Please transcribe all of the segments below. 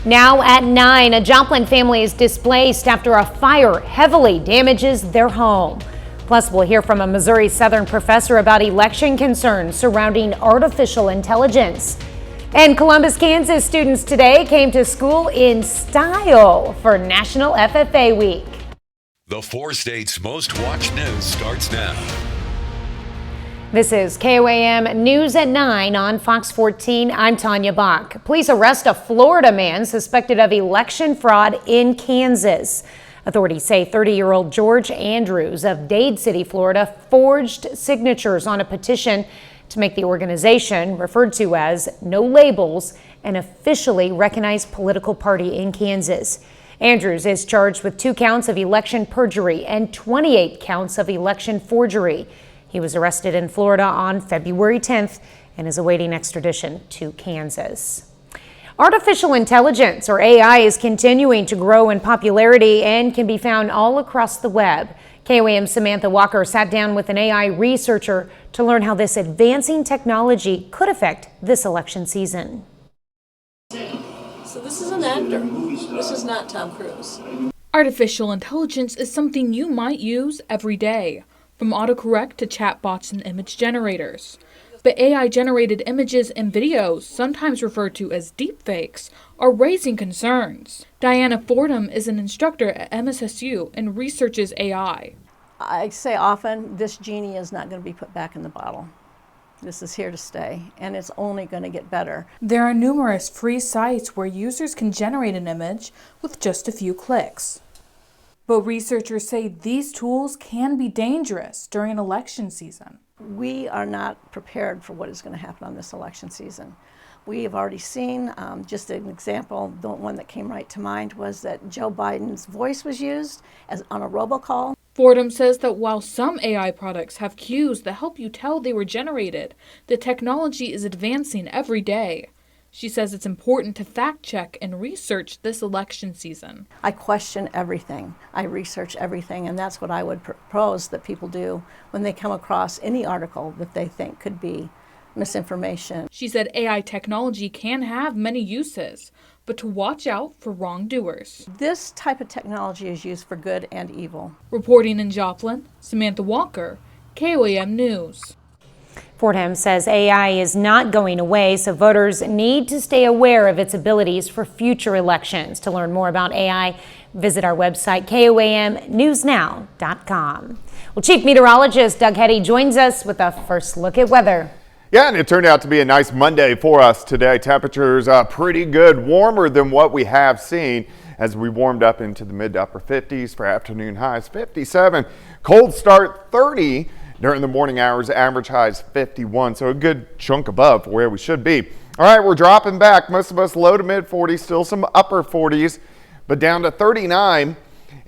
Now at 9, a Joplin family is displaced after a fire heavily damages their home. Plus, we'll hear from a Missouri Southern professor about election concerns surrounding artificial intelligence. And Columbus, Kansas students today came to school in style for National FFA Week. The 4 states' most watched news starts now. This is KOAM News at 9 on Fox 14. I'm Tanya Bach. Police arrest a Florida man suspected of election fraud in Kansas. Authorities say 30-year-old George Andrews of Dade City, Florida, forged signatures on a petition to make the organization, referred to as No Labels, an officially recognized political party in Kansas. Andrews is charged with 2 counts of election perjury and 28 counts of election forgery. He was arrested in Florida on February 10th and is awaiting extradition to Kansas. Artificial intelligence, or AI, is continuing to grow in popularity and can be found all across the web. KOAM's Samantha Walker sat down with an AI researcher to learn how this advancing technology could affect this election season. So this is an actor. This is not Tom Cruise. Artificial intelligence is something you might use every day, from autocorrect to chatbots and image generators. But AI-generated images and videos, sometimes referred to as deepfakes, are raising concerns. Diana Fordham is an instructor at MSSU and researches AI. I say often, this genie is not going to be put back in the bottle. This is here to stay, and it's only going to get better. There are numerous free sites where users can generate an image with just a few clicks. But researchers say these tools can be dangerous during election season. We are not prepared for what is going to happen on this election season. We have already seen, just an example, the one that came right to mind was that Joe Biden's voice was used on a robocall. Fordham says that while some AI products have cues that help you tell they were generated, the technology is advancing every day. She says it's important to fact-check and research this election season. I question everything. I research everything, and that's what I would propose that people do when they come across any article that they think could be misinformation. She said AI technology can have many uses, but to watch out for wrongdoers. This type of technology is used for good and evil. Reporting in Joplin, Samantha Walker, KOAM News. Fordham says AI is not going away, so voters need to stay aware of its abilities for future elections. To learn more about AI, visit our website, KOAMnewsnow.com. Well, Chief Meteorologist Doug Hetty joins us with a first look at weather. Yeah, and it turned out to be a nice Monday for us today. Temperatures pretty good, warmer than what we have seen as we warmed up into the mid to upper 50s for afternoon highs, 57. Cold start, 30. During the morning hours, average highs 51, so a good chunk above where we should be. All right, we're dropping back. Most of us low to mid 40s, still some upper 40s, but down to 39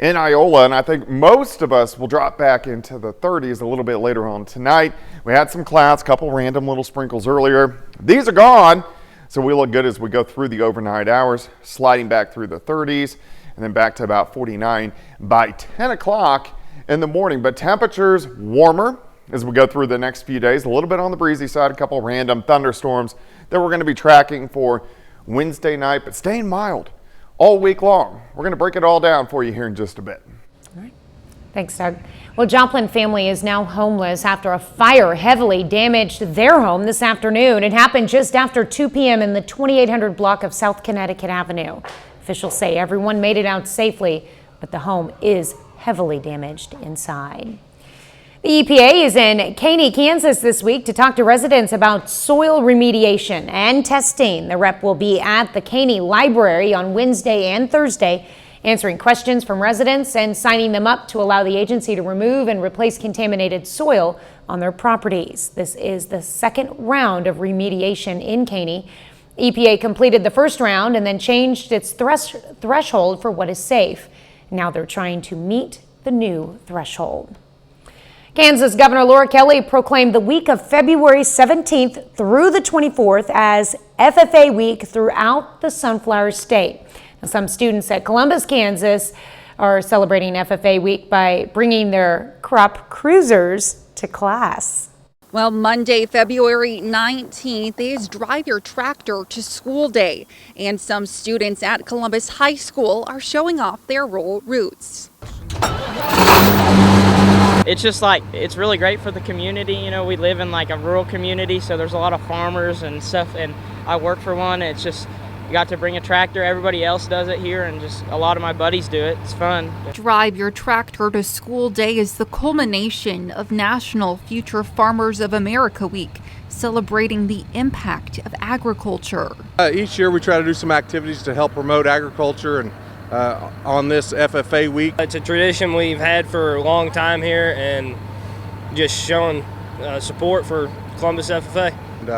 in Iola, and I think most of us will drop back into the 30s a little bit later on tonight. We had some clouds, couple random little sprinkles earlier. These are gone, so we look good as we go through the overnight hours, sliding back through the 30s, and then back to about 49 by 10 o'clock in the morning. But temperatures warmer as we go through the next few days. A little bit on the breezy side, a couple random thunderstorms that we're going to be tracking for Wednesday night, but staying mild all week long. We're going to break it all down for you here in just a bit. All right. Thanks, Doug. Well, Joplin family is now homeless after a fire heavily damaged their home this afternoon. It happened just after 2 p.m. in the 2800 block of South Connecticut Avenue. Officials say everyone made it out safely, but the home is heavily damaged inside. The EPA is in Caney, Kansas this week to talk to residents about soil remediation and testing. The rep will be at the Caney Library on Wednesday and Thursday, answering questions from residents and signing them up to allow the agency to remove and replace contaminated soil on their properties. This is the second round of remediation in Caney. EPA completed the first round and then changed its threshold for what is safe. Now they're trying to meet the new threshold. Kansas Governor Laura Kelly proclaimed the week of February 17th through the 24th as FFA week throughout the Sunflower State. Now, some students at Columbus, Kansas are celebrating FFA week by bringing their crop cruisers to class. Well, Monday, February 19th is Drive Your Tractor to School Day, and some students at Columbus High School are showing off their rural roots. It's just like, it's really great for the community. You know, we live in like a rural community, so there's a lot of farmers and stuff, and I work for one. It's just, you got to bring a tractor. Everybody else does it here, and just a lot of my buddies do it. It's fun. Drive Your Tractor to School Day is the culmination of National Future Farmers of America Week, celebrating the impact of agriculture. Each year we try to do some activities to help promote agriculture, and on this FFA week. It's a tradition we've had for a long time here, and just showing support for Columbus FFA. And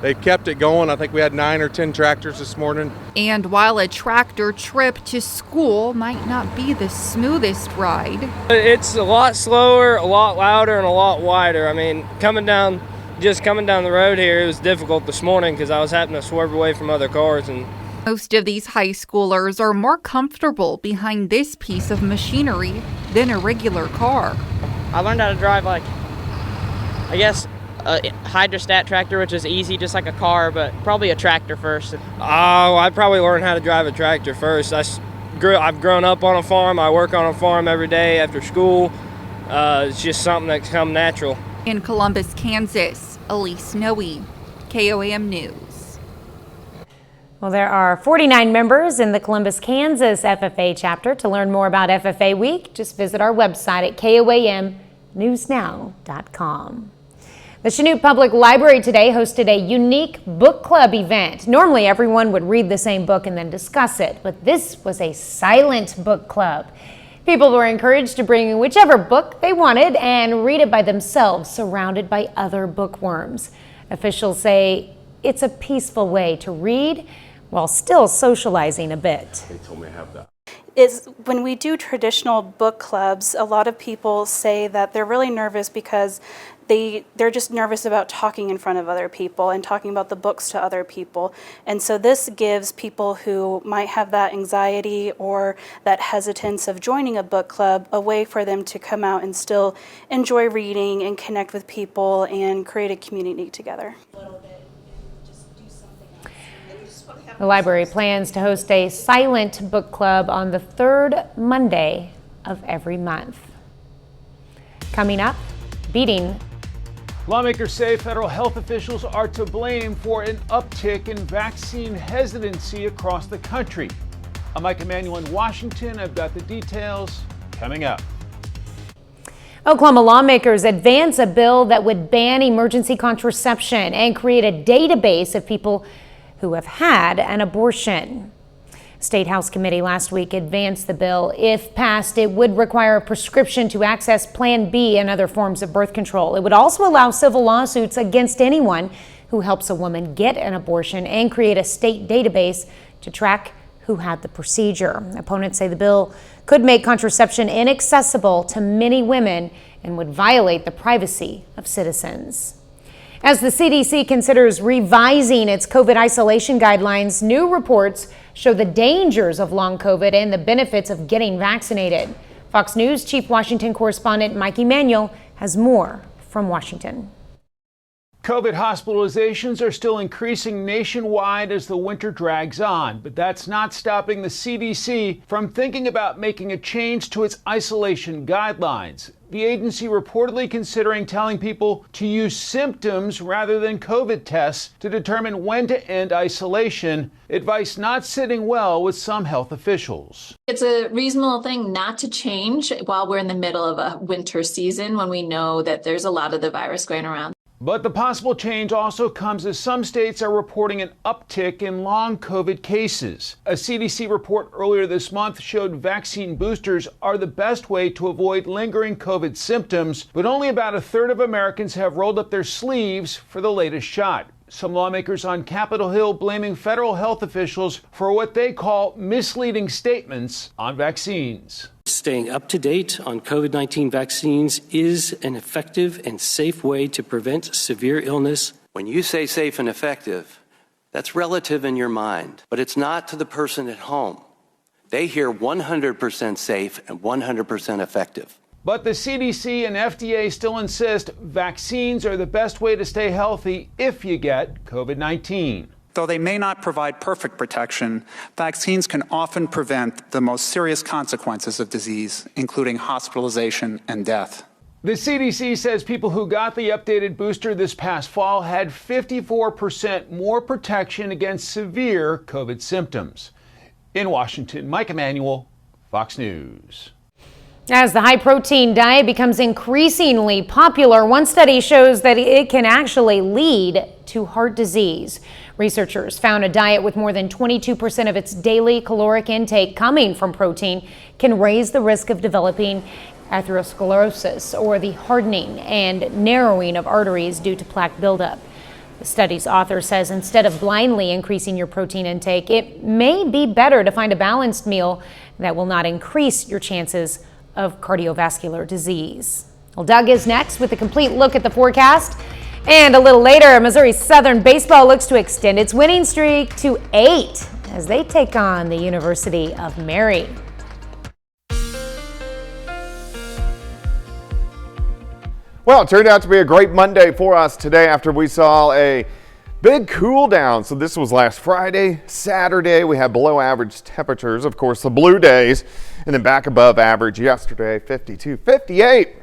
they've kept it going. I think we had 9 or 10 tractors this morning. And while a tractor trip to school might not be the smoothest ride, it's a lot slower, a lot louder, and a lot wider. I mean, coming down the road here, it was difficult this morning because I was having to swerve away from other cars. And most of these high schoolers are more comfortable behind this piece of machinery than a regular car. I learned how to drive, like, I guess, a hydrostat tractor, which is easy, just like a car, but probably a tractor first. Oh, I'd probably learn how to drive a tractor first. I've grown up on a farm. I work on a farm every day after school. It's just something that's come natural. In Columbus, Kansas, Elise Noe, KOAM News. Well, there are 49 members in the Columbus, Kansas FFA chapter. To learn more about FFA Week, just visit our website at koamnewsnow.com. The Chanute Public Library today hosted a unique book club event. Normally, everyone would read the same book and then discuss it, but this was a silent book club. People were encouraged to bring whichever book they wanted and read it by themselves, surrounded by other bookworms. Officials say it's a peaceful way to read while still socializing a bit. They told me to have that. Is when we do traditional book clubs, a lot of people say that they're really nervous because they're just nervous about talking in front of other people and talking about the books to other people. And so this gives people who might have that anxiety or that hesitance of joining a book club a way for them to come out and still enjoy reading and connect with people and create a community together. The library plans to host a silent book club on the third Monday of every month. Coming up, beating. Lawmakers say federal health officials are to blame for an uptick in vaccine hesitancy across the country. I'm Mike Emanuel in Washington. I've got the details coming up. Oklahoma lawmakers advance a bill that would ban emergency contraception and create a database of people who have had an abortion. State House Committee last week advanced the bill. If passed, it would require a prescription to access Plan B and other forms of birth control. It would also allow civil lawsuits against anyone who helps a woman get an abortion and create a state database to track who had the procedure. Opponents say the bill could make contraception inaccessible to many women and would violate the privacy of citizens. As the CDC considers revising its COVID isolation guidelines, new reports show the dangers of long COVID and the benefits of getting vaccinated. Fox News Chief Washington correspondent Mike Emanuel has more from Washington. COVID hospitalizations are still increasing nationwide as the winter drags on, but that's not stopping the CDC from thinking about making a change to its isolation guidelines. The agency reportedly considering telling people to use symptoms rather than COVID tests to determine when to end isolation, advice not sitting well with some health officials. It's a reasonable thing not to change while we're in the middle of a winter season when we know that there's a lot of the virus going around. But the possible change also comes as some states are reporting an uptick in long COVID cases. A CDC report earlier this month showed vaccine boosters are the best way to avoid lingering COVID symptoms, but only about a third of Americans have rolled up their sleeves for the latest shot. Some lawmakers on Capitol Hill blaming federal health officials for what they call misleading statements on vaccines. Staying up to date on COVID-19 vaccines is an effective and safe way to prevent severe illness. When you say safe and effective, that's relative in your mind, but it's not to the person at home. They hear 100% safe and 100% effective. But the CDC and FDA still insist vaccines are the best way to stay healthy if you get COVID-19. Though they may not provide perfect protection, vaccines can often prevent the most serious consequences of disease, including hospitalization and death. The CDC says people who got the updated booster this past fall had 54% more protection against severe COVID symptoms. In Washington, Mike Emanuel, Fox News. As the high-protein diet becomes increasingly popular, one study shows that it can actually lead to heart disease. Researchers found a diet with more than 22% of its daily caloric intake coming from protein can raise the risk of developing atherosclerosis, or the hardening and narrowing of arteries due to plaque buildup. The study's author says instead of blindly increasing your protein intake, it may be better to find a balanced meal that will not increase your chances of cardiovascular disease. Well, Doug is next with a complete look at the forecast. And a little later, Missouri Southern baseball looks to extend its winning streak to 8 as they take on the University of Mary. Well, it turned out to be a great Monday for us today after we saw a big cool down. So this was last Friday. Saturday, we had below average temperatures, of course, the blue days, and then back above average yesterday, 52, 58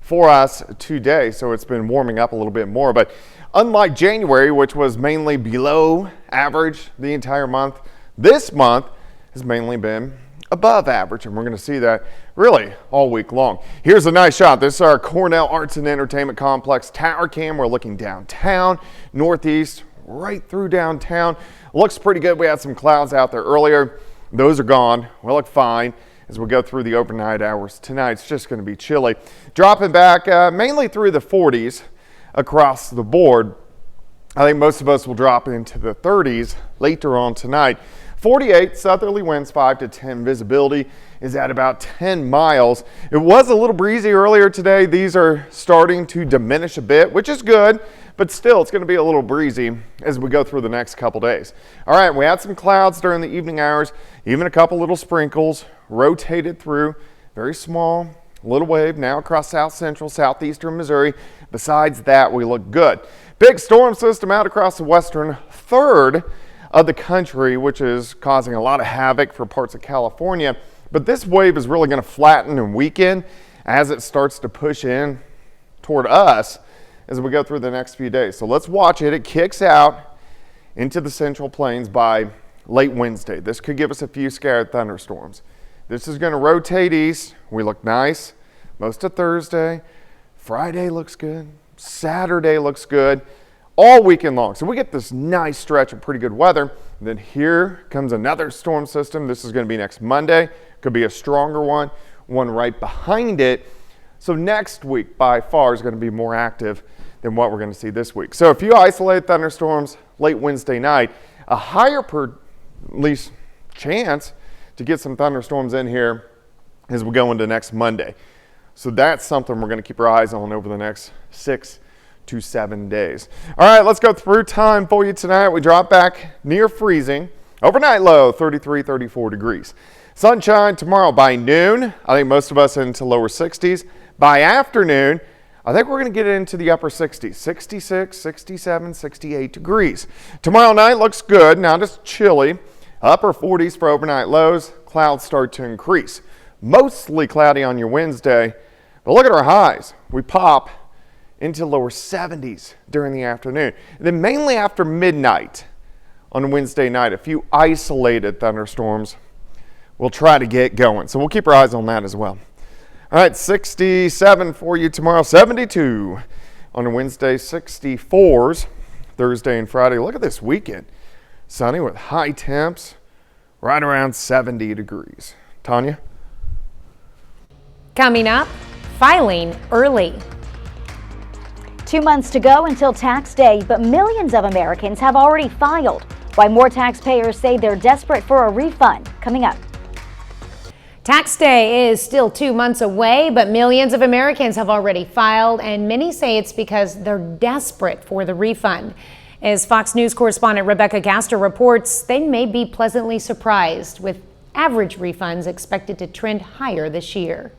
for us today. So it's been warming up a little bit more. But unlike January, which was mainly below average the entire month, this month has mainly been above average, and we're going to see that really all week long. Here's a nice shot. This is our Cornell Arts and Entertainment Complex tower cam. We're looking downtown, northeast, right through downtown. Looks pretty good. We had some clouds out there earlier. Those are gone. We look fine as we go through the overnight hours. Tonight it's just going to be chilly. Dropping back mainly through the 40s across the board. I think most of us will drop into the 30s later on tonight. 48 southerly winds, 5 to 10. Visibility is at about 10 miles. It was a little breezy earlier today. These are starting to diminish a bit, which is good, but still it's going to be a little breezy as we go through the next couple days. All right, we had some clouds during the evening hours, even a couple little sprinkles rotated through, very small, little wave now across south central, southeastern Missouri. Besides that, we look good. Big storm system out across the western third of the country, which is causing a lot of havoc for parts of California. But this wave is really going to flatten and weaken as it starts to push in toward us as we go through the next few days. So let's watch it. It kicks out into the central plains by late Wednesday. This could give us a few scattered thunderstorms. This is going to rotate east. We look nice most of Thursday. Friday looks good. Saturday looks good. All weekend long. So we get this nice stretch of pretty good weather. And then here comes another storm system. This is going to be next Monday. Could be a stronger one right behind it. So next week by far is going to be more active than what we're going to see this week. So a few isolated thunderstorms late Wednesday night, a higher at least chance to get some thunderstorms in here as we go into next Monday. So that's something we're going to keep our eyes on over the next 6 to 7 days. All right, let's go through time for you tonight. We drop back near freezing. Overnight low, 33, 34 degrees. Sunshine tomorrow by noon. I think most of us into lower 60s. By afternoon, I think we're going to get into the upper 60s, 66, 67, 68 degrees. Tomorrow night looks good, not as chilly. Upper 40s for overnight lows. Clouds start to increase. Mostly cloudy on your Wednesday, but look at our highs. We pop into lower 70s during the afternoon. And then mainly after midnight on Wednesday night, a few isolated thunderstorms will try to get going. So we'll keep our eyes on that as well. All right, 67 for you tomorrow, 72 on Wednesday, 64s Thursday and Friday. Look at this weekend. Sunny with high temps right around 70 degrees. Tanya? Coming up, filing early. 2 months to go until tax day, but millions of Americans have already filed. Why more taxpayers say they're desperate for a refund. Coming up. Tax day is still 2 months away, but millions of Americans have already filed, and many say it's because they're desperate for the refund. As Fox News correspondent Rebecca Gaster reports, they may be pleasantly surprised, with average refunds expected to trend higher this year.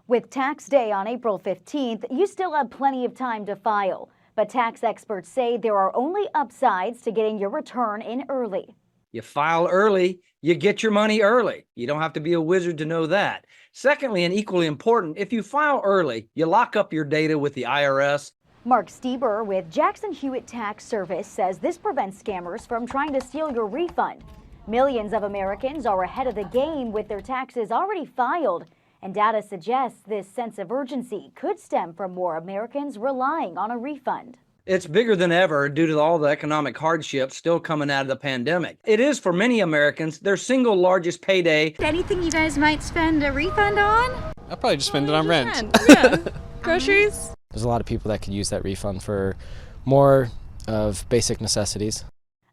With tax day on April 15th, you still have plenty of time to file. But tax experts say there are only upsides to getting your return in early. You file early, you get your money early. You don't have to be a wizard to know that. Secondly, and equally important, if you file early, you lock up your data with the IRS. Mark Stieber with Jackson Hewitt Tax Service says this prevents scammers from trying to steal your refund. Millions of Americans are ahead of the game with their taxes already filed. And data suggests this sense of urgency could stem from more Americans relying on a refund. It's bigger than ever due to all the economic hardship still coming out of the pandemic. It is for many Americans their single largest payday. Anything you guys might spend a refund on? I'll probably just spend it on rent. Yeah. Groceries? There's a lot of people that could use that refund for more of basic necessities.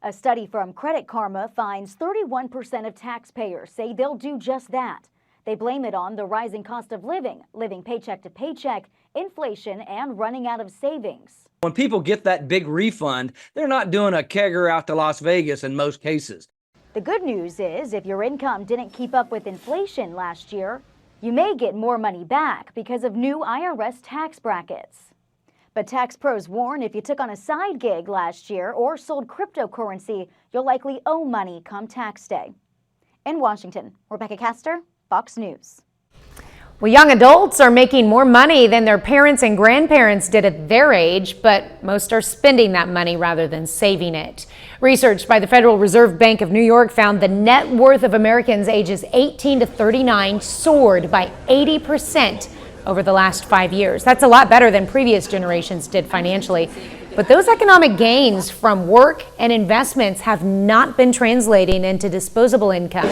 A study from Credit Karma finds 31% of taxpayers say they'll do just that. They blame it on the rising cost of living paycheck to paycheck, inflation, and running out of savings. When people get that big refund, they're not doing a kegger out to Las Vegas in most cases. The good news is if your income didn't keep up with inflation last year, you may get more money back because of new IRS tax brackets. But tax pros warn if you took on a side gig last year or sold cryptocurrency, you'll likely owe money come tax day. In Washington, Rebecca Castor, Fox News. Well, young adults are making more money than their parents and grandparents did at their age, but most are spending that money rather than saving it. Research by the Federal Reserve Bank of New York found the net worth of Americans ages 18 to 39 soared by 80% over the last 5 years. That's a lot better than previous generations did financially. But those economic gains from work and investments have not been translating into disposable income.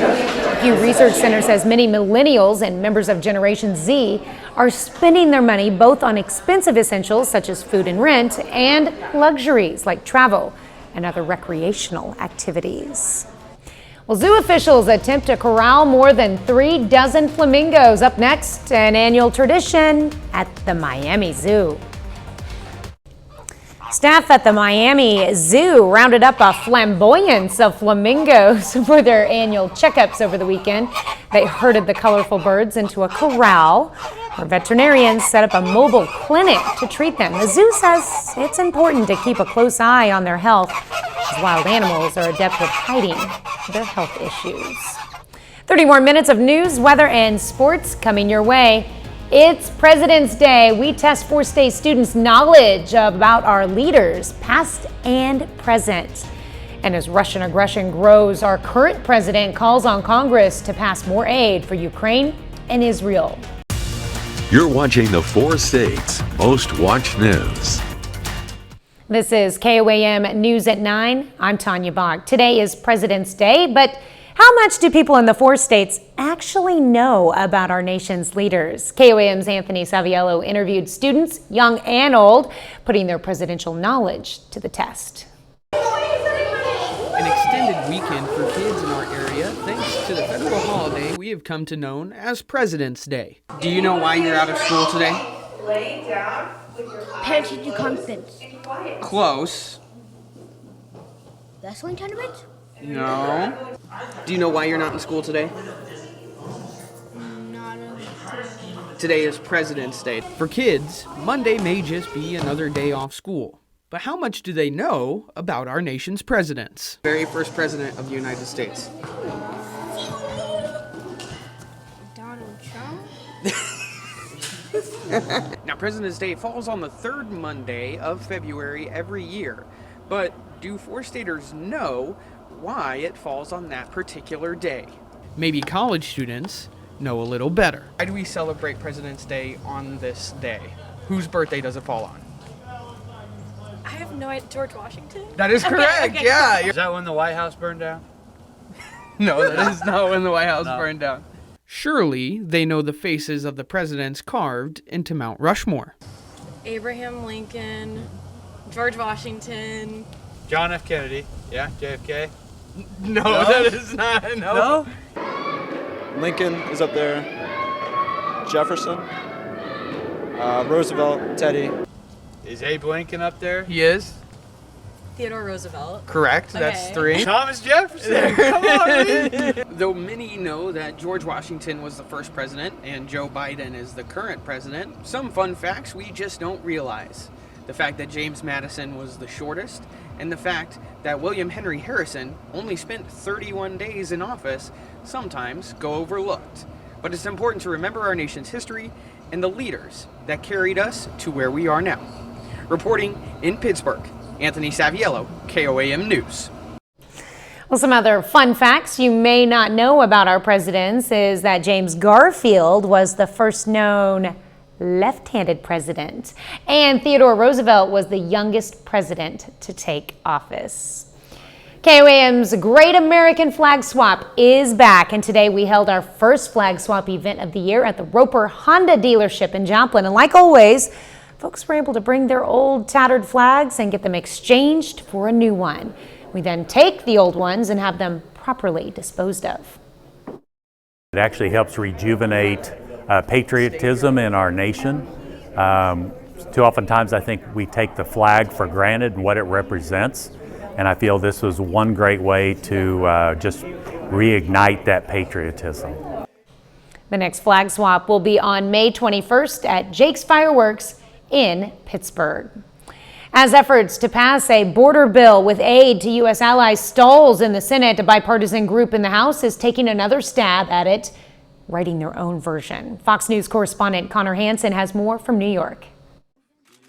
Pew Research Center says many millennials and members of Generation Z are spending their money both on expensive essentials such as food and rent and luxuries like travel and other recreational activities. Well, zoo officials attempt to corral more than 3 dozen flamingos. Up next, an annual tradition at the Miami Zoo. Staff at the Miami Zoo rounded up a flamboyance of flamingos for their annual checkups over the weekend. They herded the colorful birds into a corral where veterinarians set up a mobile clinic to treat them. The zoo says it's important to keep a close eye on their health, as wild animals are adept at hiding their health issues. 30 more minutes of news, weather, and sports coming your way. It's President's Day. We test 4-state students' knowledge about our leaders, past and present. And as Russian aggression grows, our current president calls on Congress to pass more aid for Ukraine and Israel. You're watching the 4 States Most Watched News. This is KOAM News at 9. I'm Tanya Bach. Today is President's Day, but how much do people in the 4 states actually know about our nation's leaders? KOAM's Anthony Saviello interviewed students, young and old, putting their presidential knowledge to the test. An extended weekend for kids in our area thanks to the federal holiday we have come to know as President's Day. Do you know why you're out of school today? Parent-teacher conference. Close. Wrestling tournament? No. Do you know why you're not in school today? Not really. Today is President's Day. For kids, Monday may just be another day off school. But how much do they know about our nation's presidents? Very first president of the United States. Donald Trump? Now, President's Day falls on the 3rd Monday of February every year. But do 4-staters know why it falls on that particular day? Maybe college students know a little better. Why do we celebrate President's Day on this day? Whose birthday does it fall on? I have no idea. George Washington? That is correct, Okay. yeah. Is that when the White House burned down? No, that is not when the White House burned down. Surely they know the faces of the presidents carved into Mount Rushmore. Abraham Lincoln, George Washington. John F. Kennedy. Yeah, JFK. No, that is not. No. Lincoln is up there. Jefferson. Roosevelt, Teddy. Is Abe Lincoln up there? He is. Theodore Roosevelt. Correct. That's Okay. 3. Thomas Jefferson. Come on, man. Though many know that George Washington was the first president and Joe Biden is the current president, some fun facts we just don't realize. The fact that James Madison was the shortest, and the fact that William Henry Harrison only spent 31 days in office sometimes go overlooked. But it's important to remember our nation's history and the leaders that carried us to where we are now. Reporting in Pittsburgh, Anthony Saviello, KOAM News. Well, some other fun facts you may not know about our presidents is that James Garfield was the first known left-handed president, and Theodore Roosevelt was the youngest president to take office. KOAM's Great American Flag Swap is back, and today we held our first flag swap event of the year at the Roper Honda dealership in Joplin. And like always, folks were able to bring their old tattered flags and get them exchanged for a new one. We then take the old ones and have them properly disposed of. It actually helps rejuvenate patriotism in our nation. Too oftentimes I think we take the flag for granted and what it represents, and I feel this was one great way to just reignite that patriotism. The next flag swap will be on May 21st at Jake's Fireworks in Pittsburgh. As efforts to pass a border bill with aid to U.S. allies stalls in the Senate, a bipartisan group in the House is taking another stab at it, writing their own version. Fox News correspondent Connor Hansen has more from New York.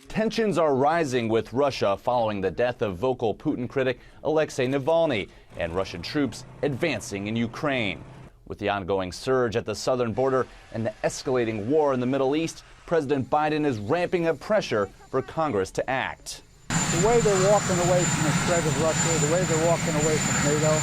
Tensions are rising with Russia following the death of vocal Putin critic Alexei Navalny and Russian troops advancing in Ukraine. With the ongoing surge at the southern border and the escalating war in the Middle East, President Biden is ramping up pressure for Congress to act. The way they're walking away from the threat of Russia, the way they're walking away from NATO,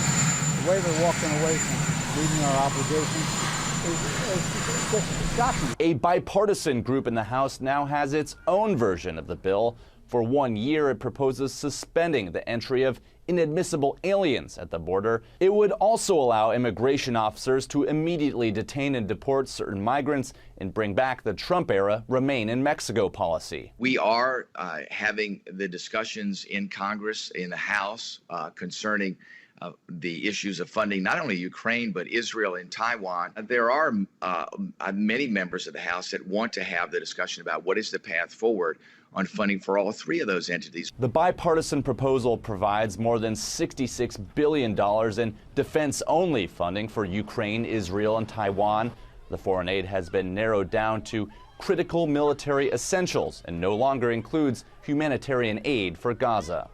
the way they're walking away from meeting our obligations, it's just shocking. A bipartisan group in the House now has its own version of the bill. For 1 year, it proposes suspending the entry of inadmissible aliens at the border. It would also allow immigration officers to immediately detain and deport certain migrants and bring back the Trump-era Remain in Mexico policy. We are having the discussions in Congress, in the House, concerning the issues of funding not only Ukraine but Israel and Taiwan. There are many members of the House that want to have the discussion about what is the path forward on funding for all 3 of those entities. The bipartisan proposal provides more than $66 billion in defense-only funding for Ukraine, Israel, and Taiwan. The foreign aid has been narrowed down to critical military essentials and no longer includes humanitarian aid for Gaza.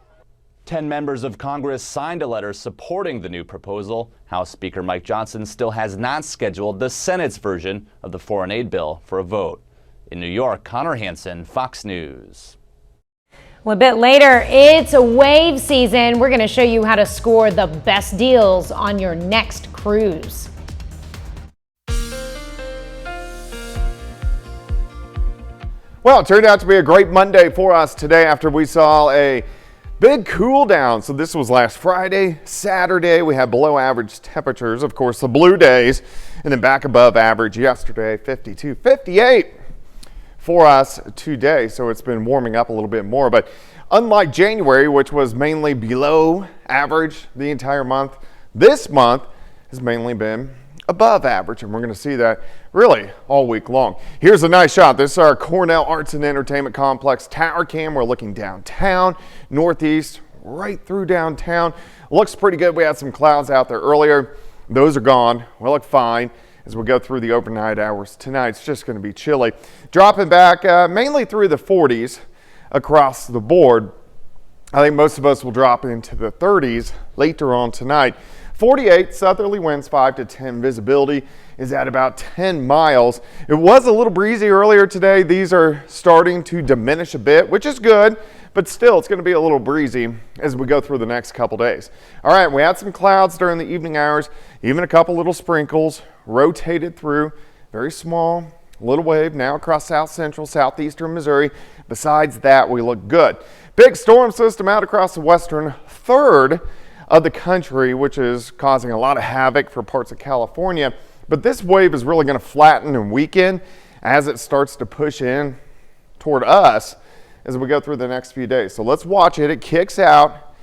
10 members of Congress signed a letter supporting the new proposal. House Speaker Mike Johnson still has not scheduled the Senate's version of the foreign aid bill for a vote. In New York, Connor Hansen, Fox News. Well, a bit later, it's a wave season. We're going to show you how to score the best deals on your next cruise. Well, it turned out to be a great Monday for us today after we saw a big cool down. So this was last Friday. Saturday, we had below average temperatures, of course, the blue days, and then back above average yesterday, 52, 58 for us today. So it's been warming up a little bit more. But unlike January, which was mainly below average the entire month, this month has mainly been above average, and we're going to see that really all week long. Here's a nice shot. This is our Cornell Arts and Entertainment Complex tower cam. We're looking downtown, northeast, right through downtown. Looks pretty good. We had some clouds out there earlier. Those are gone. We look fine as we go through the overnight hours. Tonight it's just going to be chilly. Dropping back mainly through the 40s across the board. I think most of us will drop into the 30s later on tonight. 48 southerly winds, 5 to 10. Visibility is at about 10 miles. It was a little breezy earlier today. These are starting to diminish a bit, which is good, but still it's going to be a little breezy as we go through the next couple days. All right, we had some clouds during the evening hours, even a couple little sprinkles rotated through. Very small, little wave now across south central, southeastern Missouri. Besides that, we look good. Big storm system out across the western third of the country, which is causing a lot of havoc for parts of California. But this wave is really going to flatten and weaken as it starts to push in toward us as we go through the next few days. So let's watch it. It kicks out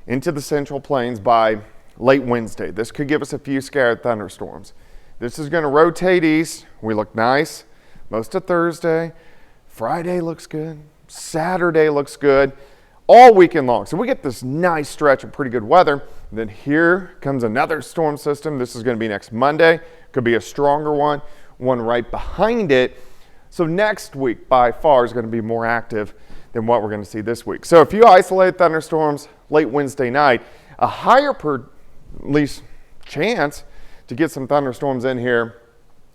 into the Central Plains by late Wednesday. This could give us a few scattered thunderstorms. This is going to rotate east. We look nice most of Thursday. Friday looks good. Saturday looks good. All weekend long. So we get this nice stretch of pretty good weather. Then here comes another storm system. This is going to be next Monday. Could be a stronger one right behind it. So next week by far is going to be more active than what we're going to see this week. So a few isolated thunderstorms late Wednesday night. A higher at least chance to get some thunderstorms in here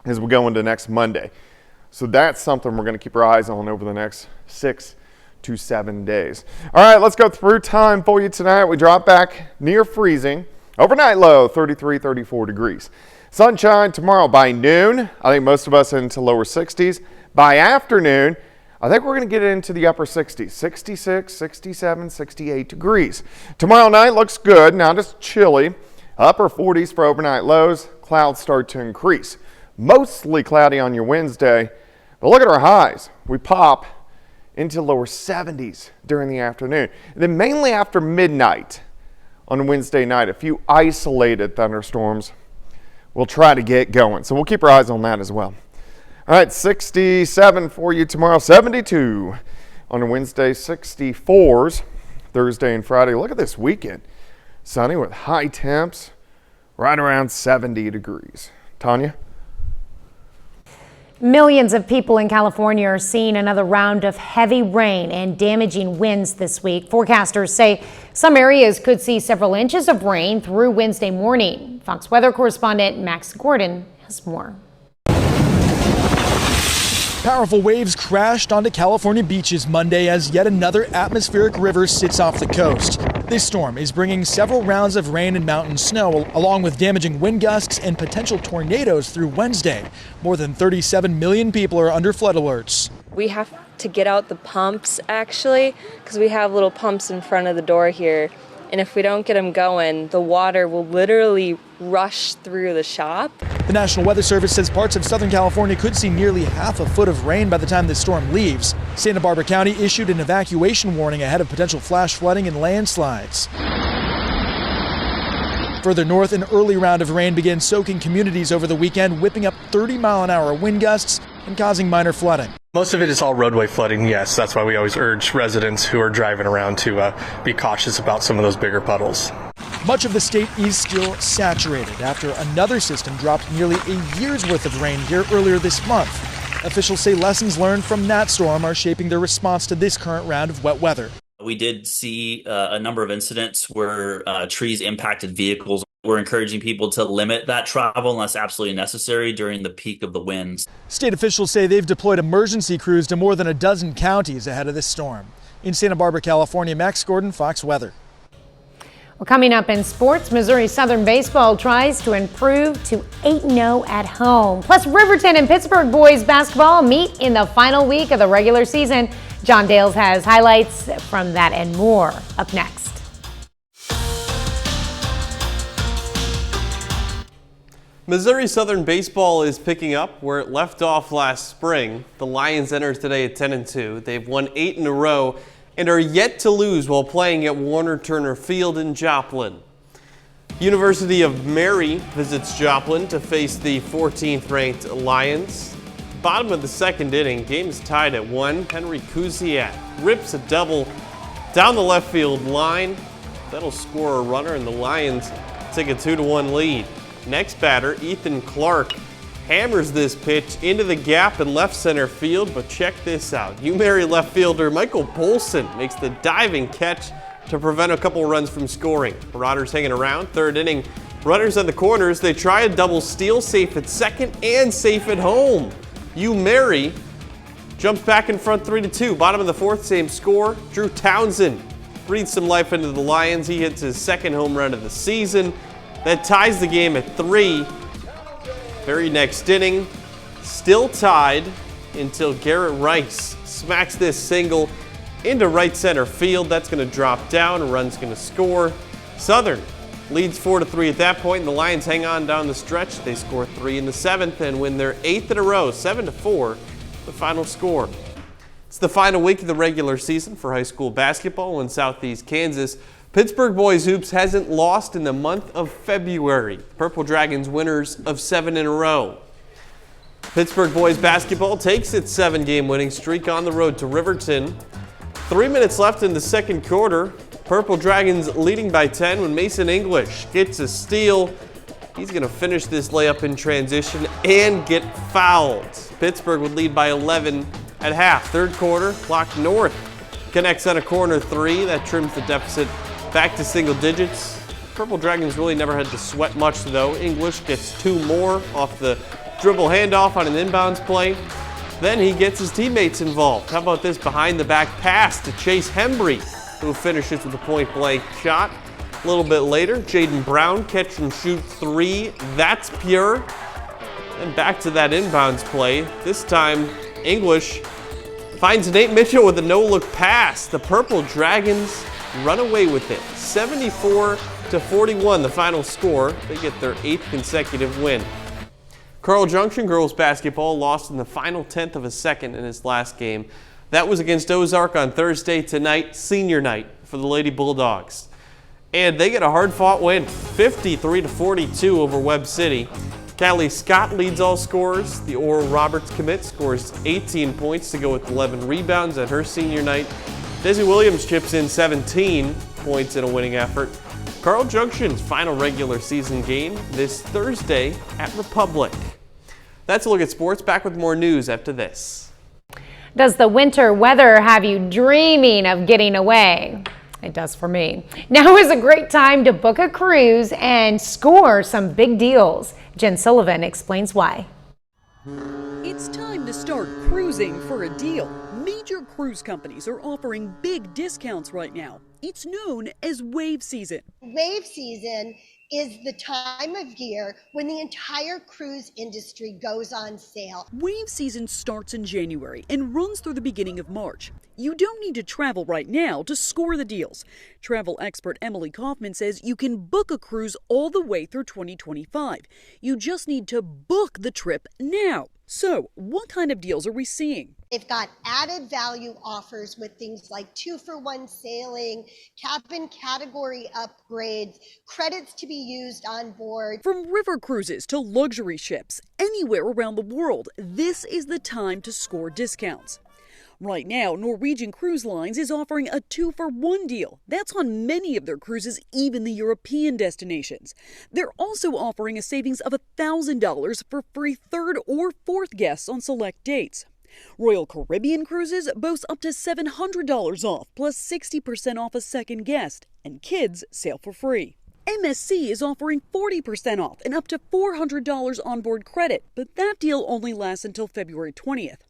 as we go into next Monday. So that's something we're going to keep our eyes on over the next 6 to 7 days. All right, let's go through time for you tonight. We drop back near freezing. Overnight low, 33, 34 degrees. Sunshine tomorrow by noon. I think most of us into lower 60s. By afternoon, I think we're going to get into the upper 60s, 66, 67, 68 degrees. Tomorrow night looks good, not as chilly. Upper 40s for overnight lows. Clouds start to increase. Mostly cloudy on your Wednesday, but look at our highs. We pop into lower 70s during the afternoon. And then mainly after midnight on Wednesday night, a few isolated thunderstorms we'll try to get going. So we'll keep our eyes on that as well. All right, 67 for you tomorrow, 72 on Wednesday, 64s Thursday and Friday. Look at this weekend. Sunny with high temps right around 70 degrees. Tanya? Millions of people in California are seeing another round of heavy rain and damaging winds this week. Forecasters say some areas could see several inches of rain through Wednesday morning. Fox weather correspondent Max Gordon has more. Powerful waves crashed onto California beaches Monday as yet another atmospheric river sits off the coast. This storm is bringing several rounds of rain and mountain snow, along with damaging wind gusts and potential tornadoes through Wednesday. More than 37 million people are under flood alerts. We have to get out the pumps, actually, because we have little pumps in front of the door here. And if we don't get them going, the water will literally rush through the shop. The National Weather Service says parts of Southern California could see nearly half a foot of rain by the time this storm leaves. Santa Barbara County issued an evacuation warning ahead of potential flash flooding and landslides. Further north, an early round of rain began soaking communities over the weekend, whipping up 30-mile-an-hour wind gusts and causing minor flooding. Most of it is all roadway flooding, yes. That's why we always urge residents who are driving around to be cautious about some of those bigger puddles. Much of the state is still saturated after another system dropped nearly a year's worth of rain here earlier this month. Officials say lessons learned from that storm are shaping their response to this current round of wet weather. We did see a number of incidents where trees impacted vehicles. We're encouraging people to limit that travel unless absolutely necessary during the peak of the winds. State officials say they've deployed emergency crews to more than a dozen counties ahead of this storm. In Santa Barbara, California, Max Gordon, Fox Weather. Well, coming up in sports, Missouri Southern baseball tries to improve to 8-0 at home. Plus, Riverton and Pittsburgh boys basketball meet in the final week of the regular season. John Dales has highlights from that and more up next. Missouri Southern baseball is picking up where it left off last spring. The Lions entered today at 10-2. They've won 8 in a row and are yet to lose while playing at Warner Turner Field in Joplin. University of Mary visits Joplin to face the 14th-ranked Lions. Bottom of the second inning, game is tied at 1. Henry Kuziak rips a double down the left field line. That'll score a runner, and the Lions take a 2-1 lead. Next batter, Ethan Clark, hammers this pitch into the gap in left center field, but check this out. UMary left fielder Michael Bolson makes the diving catch to prevent a couple runs from scoring. Marauders hanging around, third inning. Runners on the corners, they try a double steal, safe at second and safe at home. UMary jumps back in front 3-2. Bottom of the fourth, same score. Drew Townsend breathes some life into the Lions. He hits his second home run of the season. That ties the game at 3. Very next inning, still tied until Garrett Rice smacks this single into right center field. That's going to drop down. A run's going to score. Southern leads 4-3 at that point, and the Lions hang on down the stretch. They score 3 in the 7th and win their 8th in a row, 7-4, the final score. It's the final week of the regular season for high school basketball in Southeast Kansas. Pittsburgh boys hoops hasn't lost in the month of February. Purple Dragons winners of 7 in a row. Pittsburgh boys basketball takes its 7-game winning streak on the road to Riverton. 3 minutes left in the second quarter. Purple Dragons leading by 10 when Mason English gets a steal. He's going to finish this layup in transition and get fouled. Pittsburgh would lead by 11 at half. Third quarter, Clock North connects on a corner 3. That trims the deficit back to single digits. Purple Dragons really never had to sweat much though. English gets 2 more off the dribble handoff on an inbounds play. Then he gets his teammates involved. How about this behind the back pass to Chase Hembry, who finishes with a point blank shot. A little bit later, Jaden Brown catch and shoot 3. That's pure. And back to that inbounds play. This time, English finds Nate Mitchell with a no-look pass. The Purple Dragons run away with it. 74-41, the final score. They get their 8th consecutive win. Carl Junction girls basketball lost in the final 10th of a second in its last game. That was against Ozark on Thursday. Tonight, senior night for the Lady Bulldogs. And they get a hard-fought win, 53-42 over Webb City. Callie Scott leads all scorers. The Oral Roberts commit scores 18 points to go with 11 rebounds at her senior night. Desi Williams chips in 17 points in a winning effort. Carl Junction's final regular season game this Thursday at Republic. That's a look at sports. Back with more news after this. Does the winter weather have you dreaming of getting away? It does for me. Now is a great time to book a cruise and score some big deals. Jen Sullivan explains why. It's time to start cruising for a deal. Major cruise companies are offering big discounts right now. It's known as wave season. Wave season is the time of year when the entire cruise industry goes on sale. Wave season starts in January and runs through the beginning of March. You don't need to travel right now to score the deals. Travel expert Emily Kaufman says you can book a cruise all the way through 2025. You just need to book the trip now. So, what kind of deals are we seeing? They've got added value offers with things like 2-for-1 sailing, cabin category upgrades, credits to be used on board. From river cruises to luxury ships, anywhere around the world, this is the time to score discounts. Right now, Norwegian Cruise Lines is offering a 2-for-1 deal. That's on many of their cruises, even the European destinations. They're also offering a savings of $1,000 for free 3rd or 4th guests on select dates. Royal Caribbean Cruises boasts up to $700 off, plus 60% off a second guest, and kids sail for free. MSC is offering 40% off and up to $400 onboard credit, but that deal only lasts until February 20th.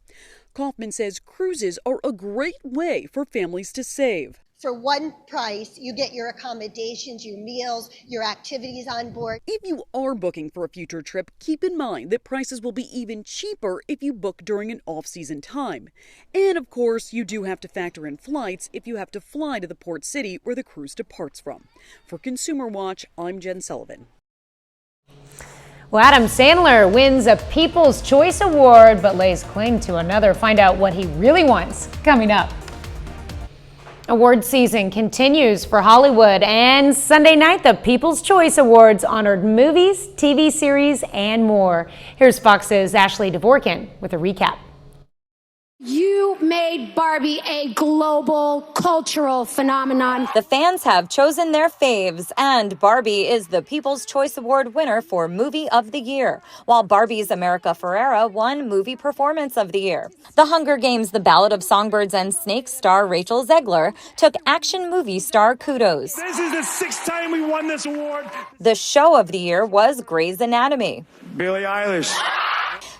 Kaufman says cruises are a great way for families to save. For one price, you get your accommodations, your meals, your activities on board. If you are booking for a future trip, keep in mind that prices will be even cheaper if you book during an off-season time. And of course, you do have to factor in flights if you have to fly to the port city where the cruise departs from. For Consumer Watch, I'm Jen Sullivan. Well, Adam Sandler wins a People's Choice Award but lays claim to another. Find out what he really wants coming up. Award season continues for Hollywood, and Sunday night the People's Choice Awards honored movies, TV series, and more. Here's Fox's Ashley Dvorkin with a recap. You made Barbie a global cultural phenomenon. The fans have chosen their faves, and Barbie is the People's Choice Award winner for Movie of the Year, while Barbie's America Ferrera won Movie Performance of the Year. The Hunger Games: The Ballad of Songbirds and Snakes star Rachel Zegler took Action Movie star kudos. This is the 6th time we won this award. The Show of the Year was Grey's Anatomy. Billie Eilish.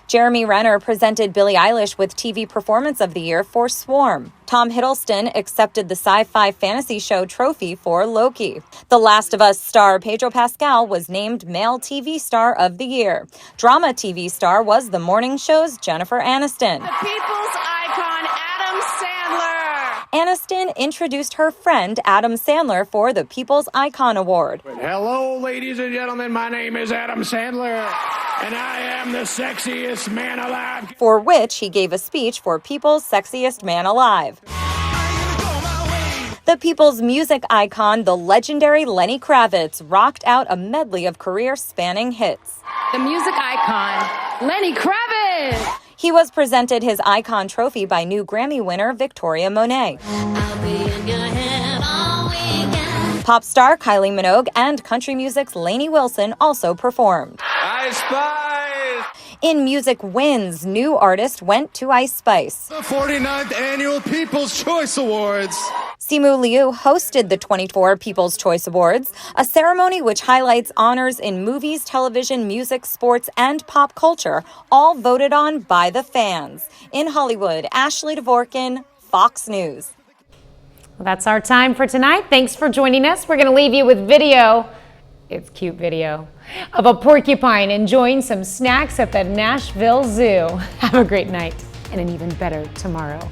Jeremy Renner presented Billie Eilish with TV Performance of the Year for Swarm. Tom Hiddleston accepted the sci-fi fantasy show trophy for Loki. The Last of Us star Pedro Pascal was named Male TV Star of the Year. Drama TV star was the morning show's Jennifer Aniston. The people's icon, Adam Sandler. Aniston introduced her friend Adam Sandler for the People's Icon Award. Hello, ladies and gentlemen. My name is Adam Sandler, and I am the sexiest man alive. For which he gave a speech for People's Sexiest Man Alive. The people's music icon, the legendary Lenny Kravitz, rocked out a medley of career-spanning hits. The music icon, Lenny Kravitz. He was presented his Icon Trophy by new Grammy winner Victoria Monet. Pop star Kylie Minogue and country music's Lainey Wilson also performed. I Spice! In music wins, new artist went to Ice Spice. The 49th Annual People's Choice Awards. Simu Liu hosted the 24 People's Choice Awards, a ceremony which highlights honors in movies, television, music, sports, and pop culture, all voted on by the fans. In Hollywood, Ashley Dvorkin, Fox News. Well, that's our time for tonight. Thanks for joining us. We're going to leave you with video. It's cute video of a porcupine enjoying some snacks at the Nashville Zoo. Have a great night and an even better tomorrow.